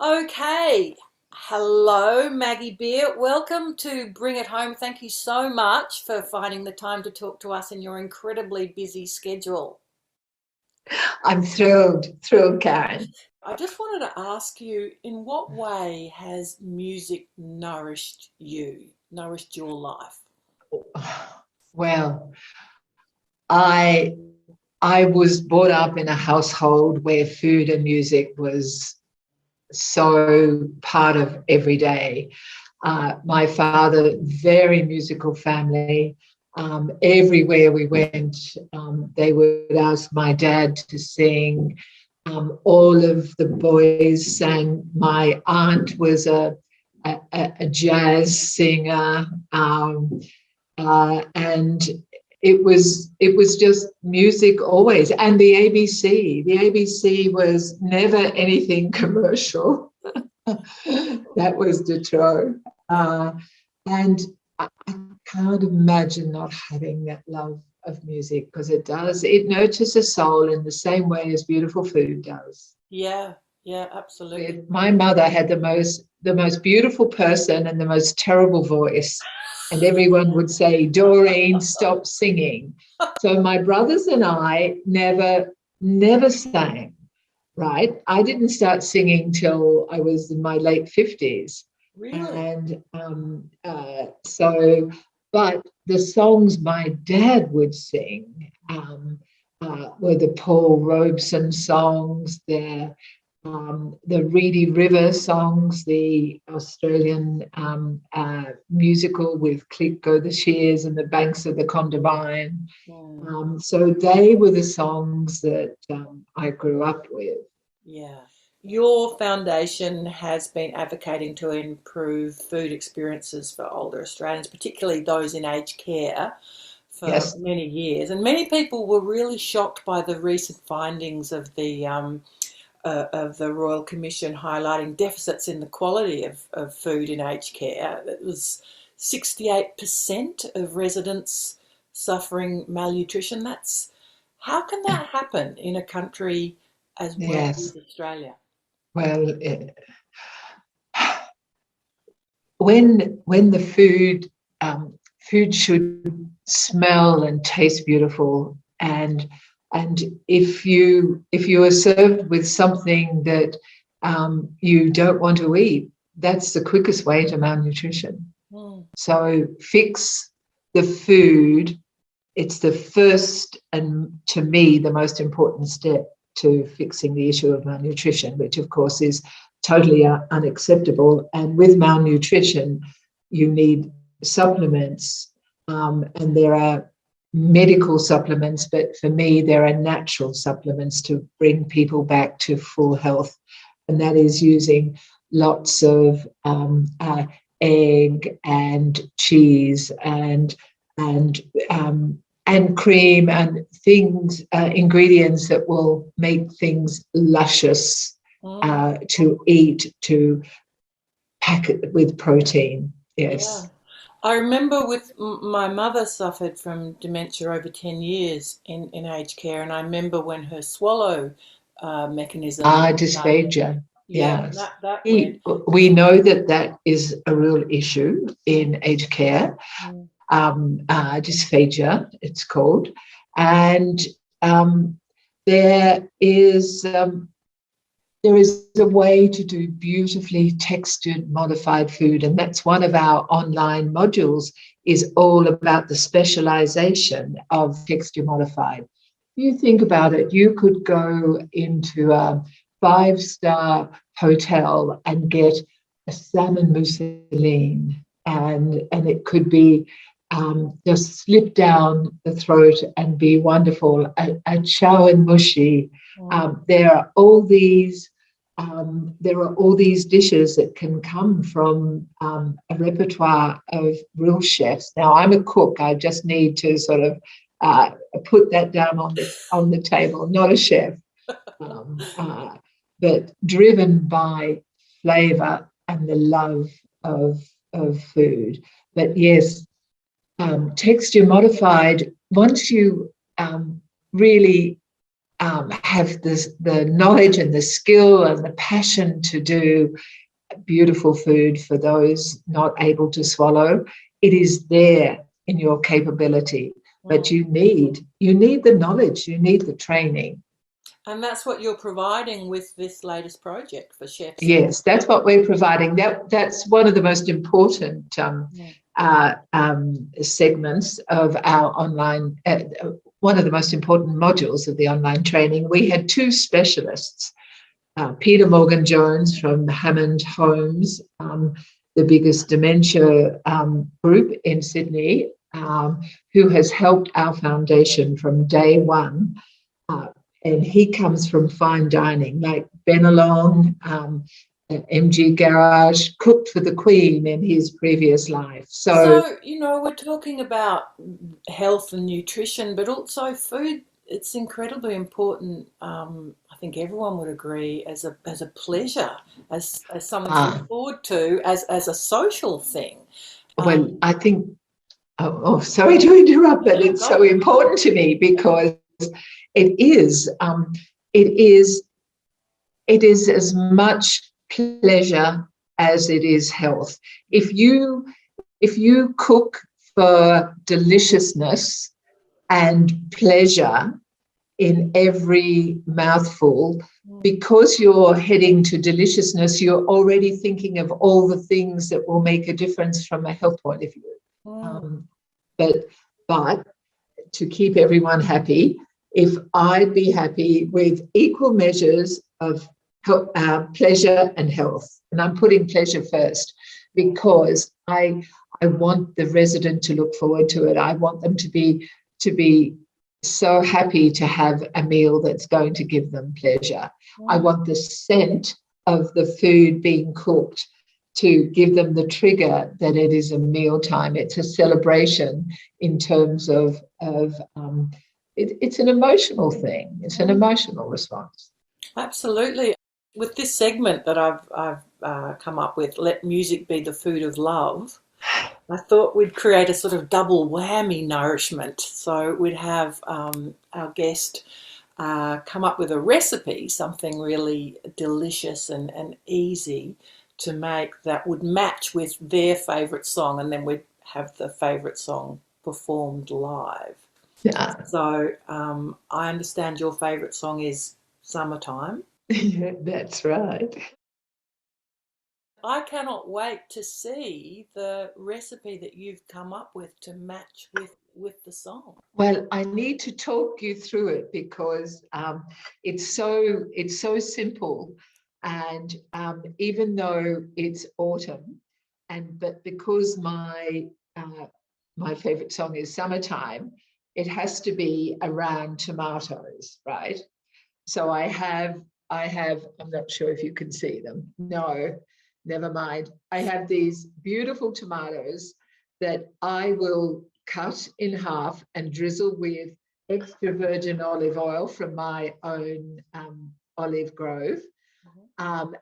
Okay. Hello, Maggie Beer. Welcome to Bring It Home. Thank you so much for finding the time to talk to us in your incredibly busy schedule. I'm thrilled, Karen. I just wanted to ask you, in what way has music nourished you, nourished your life? Well, I I was brought up in a household where food and music was so part of every day. My father, very musical family. Everywhere we went, they would ask my dad to sing. All of the boys sang. My aunt was a jazz singer, and it was just music always. And the ABC was never anything commercial. That was the truth. And I can't imagine not having that love of music, because it nurtures the soul in the same way as beautiful food does. Yeah, yeah, absolutely. My mother had the most beautiful person and the most terrible voice, and everyone would say, Doreen, stop singing. So my brothers and I never sang. Right, I didn't start singing till I was in my late 50s. Really? And but the songs my dad would sing were the Paul Robeson songs, the Reedy River songs, the Australian musical with Click Go the Shears and the Banks of the Condamine. Mm, So they were the songs that I grew up with. yeah. Your foundation has been advocating to improve food experiences for older Australians, particularly those in aged care, for Yes. many years. And many people were really shocked by the recent findings of the Royal Commission highlighting deficits in the quality of food in aged care. It was 68% of residents suffering malnutrition. That's how can that happen in a country as wealthy Yes. as Australia? Well, when the food should smell and taste beautiful, and if you are served with something that you don't want to eat, that's the quickest way to malnutrition. Mm, So fix the food. It's the first, and to me, the most important step to fixing the issue of malnutrition, which of course is totally unacceptable. And with malnutrition, you need supplements, and there are medical supplements, but for me, there are natural supplements to bring people back to full health. And that is using lots of egg and cheese and and cream and things, ingredients that will make things luscious mm, to eat, to pack it with protein. yeah. Yes. I remember with my mother suffered from dementia over 10 years in aged care, and I remember when her swallow mechanism started. Dysphagia. Yeah, Yes. that went. We know that that is a real issue Mm, in aged care. mm, Dysphagia, it's called. And um, there is um, there is a way to do beautifully textured modified food, and that's one of our online modules, is all about the specialization of texture modified. If you think about it, you could go into a five-star hotel and get a salmon mousseline, and it could be just slip down the throat and be wonderful. A chow and mushi. mm. There are all these dishes that can come from a repertoire of real chefs. Now, I'm a cook. I just need to sort of put that down on the table. Not a chef, um, uh, but driven by flavour and the love of food. But yes, texture modified. Once you really have the knowledge and the skill and the passion to do beautiful food for those not able to swallow. It is there in your capability, but you need the knowledge, you need the training. And that's what you're providing with this latest project for chefs. Yes, that's what we're providing. That's one of the most important segments of our online, one of the most important modules of the online training. We had two specialists, Peter Morgan-Jones from Hammond Homes, the biggest dementia group in Sydney, who has helped our foundation from day one. And he comes from fine dining, like Benelong, MG Garage, cooked for the Queen in his previous life. So, you know, we're talking about health and nutrition, but also food. It's incredibly important. I think everyone would agree as a pleasure, as something to look forward to, as a social thing. Well, I think. Sorry to interrupt, but it's so important to me because it is as much pleasure as it is health. If you cook for deliciousness and pleasure in every mouthful, because you're heading to deliciousness, you're already thinking of all the things that will make a difference from a health point of view. But to keep everyone happy, if I'd be happy with equal measures of pleasure and health, and I'm putting pleasure first because I want the resident to look forward to it. I want them to be so happy to have a meal that's going to give them pleasure. I want the scent of the food being cooked to give them the trigger that it is a mealtime. It's a celebration in terms of it's an emotional thing. It's an emotional response. Absolutely. With this segment that I've come up with, Let Music Be the Food of Love, I thought we'd create a sort of double whammy nourishment. So we'd have our guest come up with a recipe, something really delicious and easy to make that would match with their favourite song, and then we'd have the favourite song performed live. Yeah. So I understand your favourite song is Summertime. Yeah, that's right. I cannot wait to see the recipe that you've come up with to match with the song. Well, I need to talk you through it because it's so simple, and even though it's autumn, but because my favorite song is Summertime, it has to be around tomatoes, right? So I have. I'm not sure if you can see them. No, never mind. I have these beautiful tomatoes that I will cut in half and drizzle with extra virgin olive oil from my own olive grove. And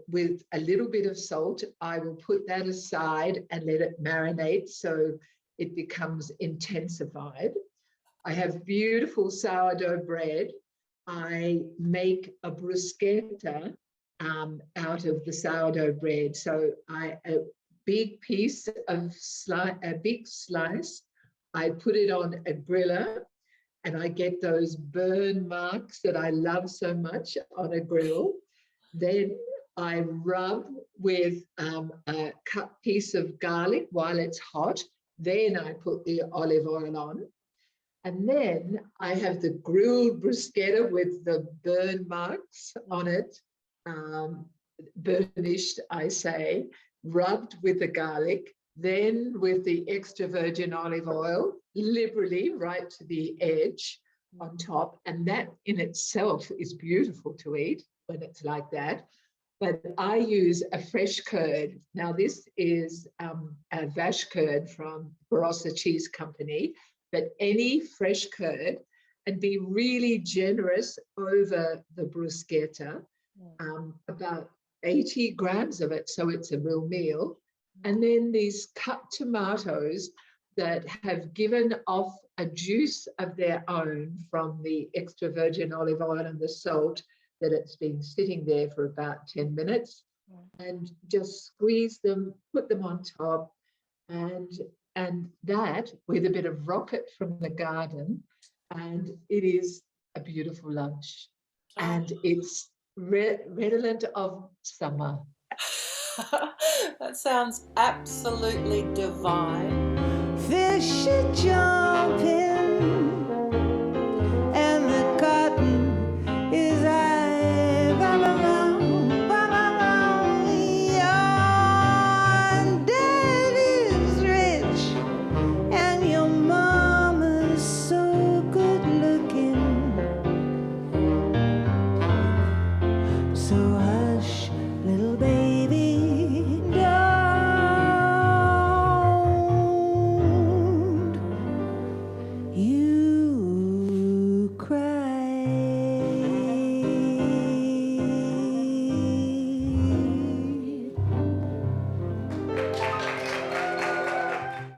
with a little bit of salt, I will put that aside and let it marinate so it becomes intensified. I have beautiful sourdough bread. I make a bruschetta out of the sourdough bread. So a big piece of a big slice, I put it on a griller, and I get those burn marks that I love so much on a grill. Then I rub with a cut piece of garlic while it's hot. Then I put the olive oil on. And then I have the grilled bruschetta with the burn marks on it, burnished, I say, rubbed with the garlic, then with the extra virgin olive oil, liberally right to the edge on top. And that in itself is beautiful to eat when it's like that. But I use a fresh curd. Now, this is a vache curd from Barossa Cheese Company, but any fresh curd, and be really generous over the bruschetta, about 80 grams of it, so it's a real meal. And then these cut tomatoes, that have given off a juice of their own from the extra virgin olive oil and the salt, that it's been sitting there for about 10 minutes, and just squeeze them, put them on top, and that with a bit of rocket from the garden, and it is a beautiful lunch. And it's redolent of summer. That sounds absolutely divine. Fish are jumping and the cotton is high. Your dad is rich and your mama's so good looking. So hush, little baby, don't you cry.